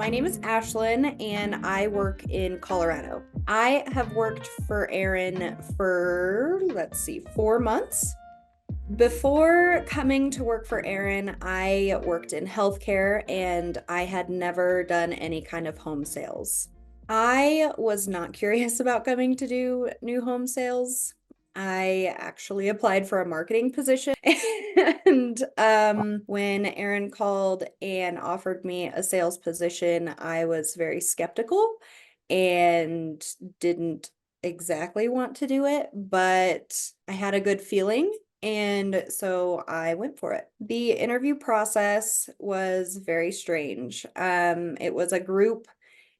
My name is Ashlynn and I work in Colorado. I have worked for Aaron for, 4 months. Before coming to work for Aaron, I worked in healthcare and I had never done any kind of home sales. I was not curious about coming to do new home sales. I actually applied for a marketing position. And when Aaron called and offered me a sales position, I was very skeptical and didn't exactly want to do it, but I had a good feeling. And so I went for it. The interview process was very strange. It was a group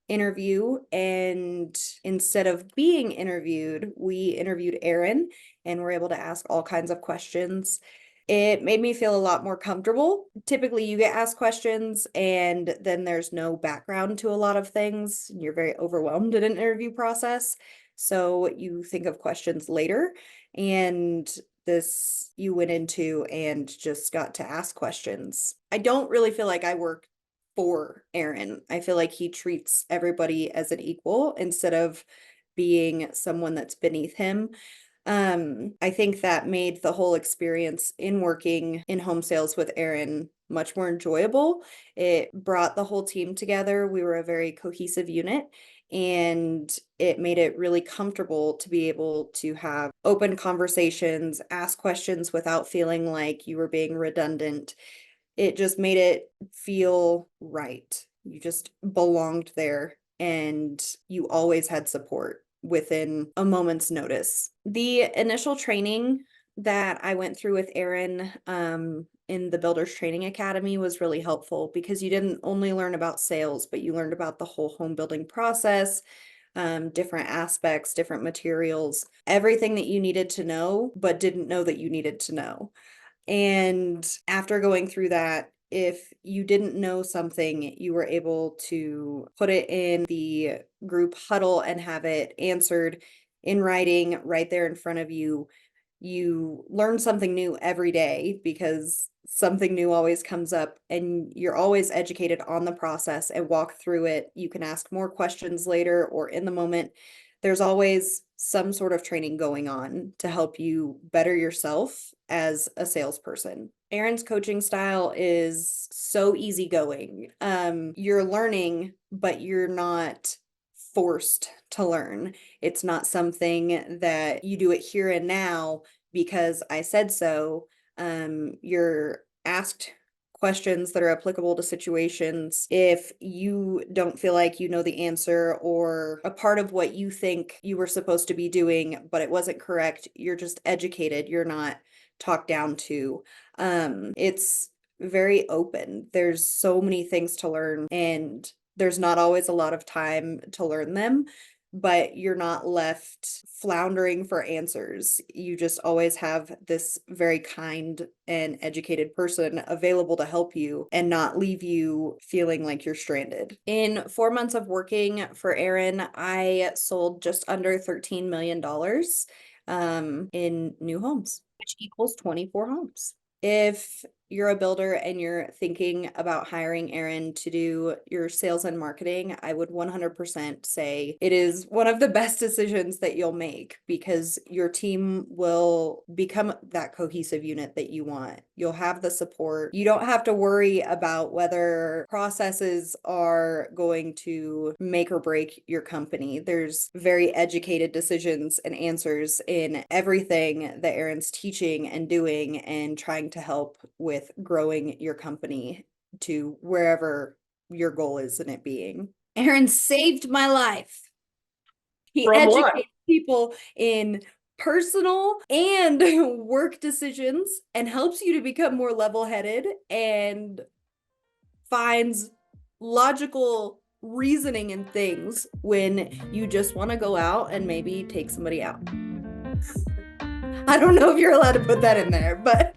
interview, and instead of being interviewed, we interviewed Aaron and were able to ask all kinds of questions. It made me feel a lot more comfortable. Typically, you get asked questions and then there's no background to a lot of things. You're very overwhelmed in an interview process. So you think of questions later, and this you went into and just got to ask questions. I don't really feel like I work for Aaron. I feel like he treats everybody as an equal instead of being someone that's beneath him. I think that made the whole experience in working in home sales with Aaron much more enjoyable. It brought the whole team together. We were a very cohesive unit, and it made it really comfortable to be able to have open conversations, ask questions without feeling like you were being redundant. It just made it feel right. You just belonged there and you always had support within a moment's notice. The initial training that I went through with Aaron in the Builders Training Academy was really helpful because you didn't only learn about sales, but you learned about the whole home building process, different aspects, different materials, everything that you needed to know, but didn't know that you needed to know. And after going through that, if you didn't know something, you were able to put it in the group huddle and have it answered in writing right there in front of you. You learn something new every day because something new always comes up, and you're always educated on the process and walk through it. You can ask more questions later or in the moment. There's always some sort of training going on to help you better yourself as a salesperson. Aaron's coaching style is so easygoing. You're learning, but you're not forced to learn. It's not something that you do it here and now because I said so. You're asked questions that are applicable to situations. If you don't feel like you know the answer or a part of what you think you were supposed to be doing, but it wasn't correct, you're just educated. You're not talked down to. It's very open. There's so many things to learn, and there's not always a lot of time to learn them, but you're not left floundering for answers. You just always have this very kind and educated person available to help you and not leave you feeling like you're stranded. In 4 months of working for Aaron, I sold just under $13 million in new homes, which equals 24 homes. If you're a builder and you're thinking about hiring Aaron to do your sales and marketing, I would 100% say it is one of the best decisions that you'll make because your team will become that cohesive unit that you want. You'll have the support. You don't have to worry about whether processes are going to make or break your company. There's very educated decisions and answers in everything that Aaron's teaching and doing and trying to help with growing your company to wherever your goal is in it being. Aaron saved my life. He From what? educates people in personal and work decisions and helps you to become more level-headed and finds logical reasoning in things when you just want to go out and maybe take somebody out. I don't know if you're allowed to put that in there, but